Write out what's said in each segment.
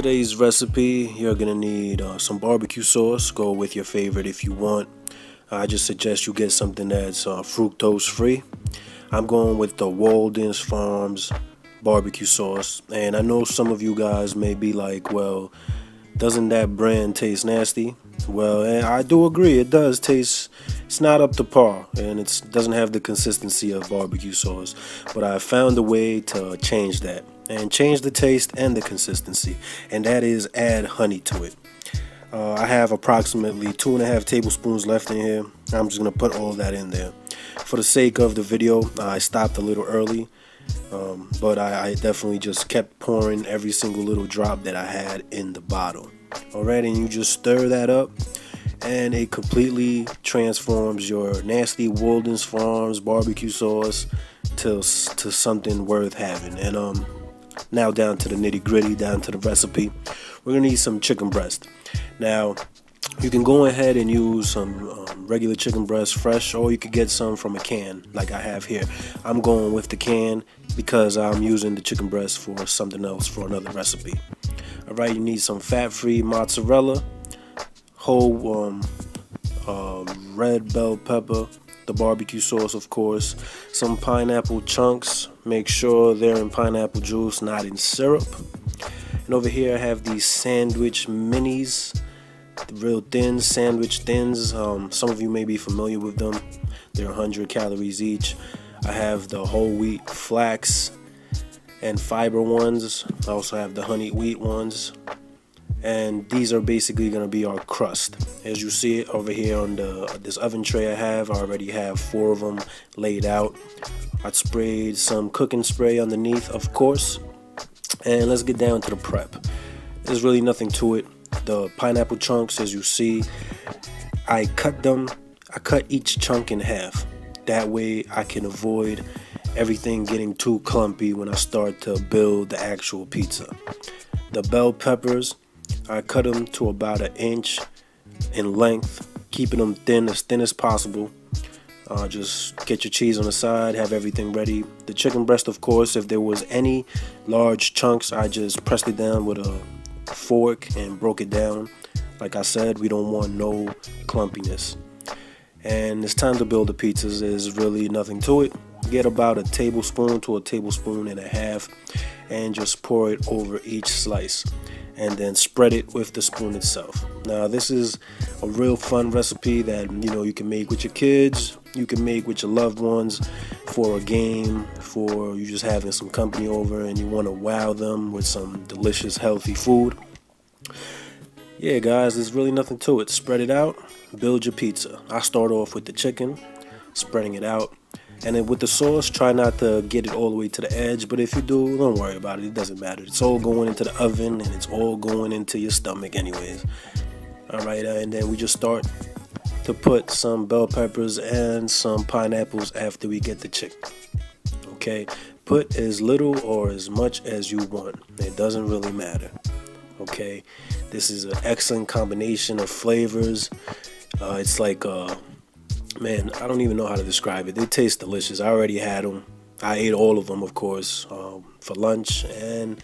today's recipe, you're gonna need some barbecue sauce. Go with your favorite if you want. I just suggest you get something that's fructose free. I'm going with the Walden Farms barbecue sauce, and I know some of you guys may be like, well, doesn't that brand taste nasty? Well, and I do agree, it does taste, it's not up to par, and it doesn't have the consistency of barbecue sauce, but I found a way to change that and change the taste and the consistency, and that is add honey to it. I have approximately 2.5 tablespoons left in here. I'm just gonna put all that in there. For the sake of the video, I stopped a little early, but I definitely just kept pouring every single little drop that I had in the bottle. Alright, and you just stir that up, and it completely transforms your nasty Walden Farms barbecue sauce to something worth having. And now down to the nitty gritty, down to the recipe. We're gonna need some chicken breast. Now, you can go ahead and use some regular chicken breast fresh, or you could get some from a can like I have here. I'm going with the can because I'm using the chicken breast for something else, for another recipe. Alright, you need some fat-free mozzarella, whole red bell pepper, the barbecue sauce of course, some pineapple chunks. Make sure they're in pineapple juice, not in syrup. And over here I have these sandwich minis, the real thin sandwich thins. Some of you may be familiar with them. They're 100 calories each. I have the whole wheat flax and fiber ones. I also have the honey wheat ones, and these are basically going to be our crust. As you see it over here on this oven tray I already have 4 of them laid out. I sprayed some cooking spray underneath, of course, and let's get down to the prep. There's really nothing to it. The pineapple chunks, as you see, I cut each chunk in half. That way I can avoid everything getting too clumpy when I start to build the actual pizza. The bell peppers, I cut them to about 1 inch in length, keeping them thin as possible. Just get your cheese on the side, have everything ready. The chicken breast, of course, if there was any large chunks, I just pressed it down with a fork and broke it down. Like I said, we don't want no clumpiness. And it's time to build the pizzas. There's really nothing to it. Get about 1 tablespoon to 1.5 tablespoons and just pour it over each slice, and then spread it with the spoon itself. Now this is a real fun recipe that you can make with your kids, you can make with your loved ones, for a game, for you just having some company over and you want to wow them with some delicious healthy food. Yeah guys, there's really nothing to it. Spread it out, build your pizza. I start off with the chicken, spreading it out, and then with the sauce, try not to get it all the way to the edge, but if you do, don't worry about it, it doesn't matter. It's all going into the oven and it's all going into your stomach anyways. Alright, and then we just start to put some bell peppers and some pineapples after we get the chicken. Okay, put as little or as much as you want, it doesn't really matter. Okay, this is an excellent combination of flavors. It's like man, I don't even know how to describe it. They taste delicious. I already had them. I ate all of them, of course, for lunch and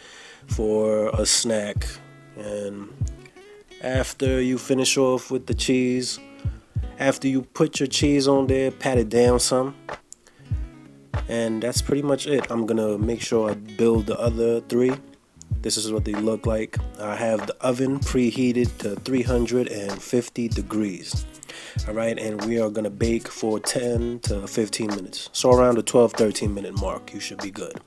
for a snack. And after you finish off with the cheese, after you put your cheese on there, pat it down some. And that's pretty much it. I'm going to make sure I build the other 3. This is what they look like. I have the oven preheated to 350 degrees. Alright, and we are going to bake for 10 to 15 minutes. So around the 12-13 minute mark, you should be good.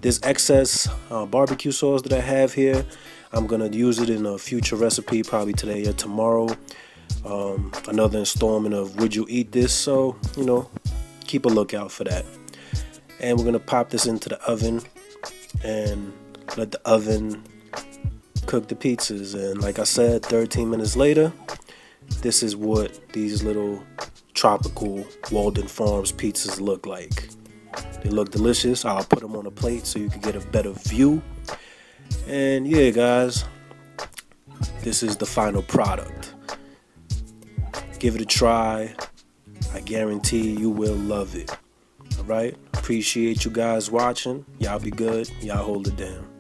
This excess barbecue sauce that I have here, I'm going to use it in a future recipe, probably today or tomorrow. Another installment of Would You Eat This? So, keep a lookout for that. And we're going to pop this into the oven and let the oven cook the pizzas. And like I said, 13 minutes later, this is what these little tropical Walden Farms pizzas look like. They look delicious. I'll put them on a plate so you can get a better view. And yeah guys, this is the final product. Give it a try. I guarantee you will love it. Alright, appreciate you guys watching. Y'all be good. Y'all hold it down.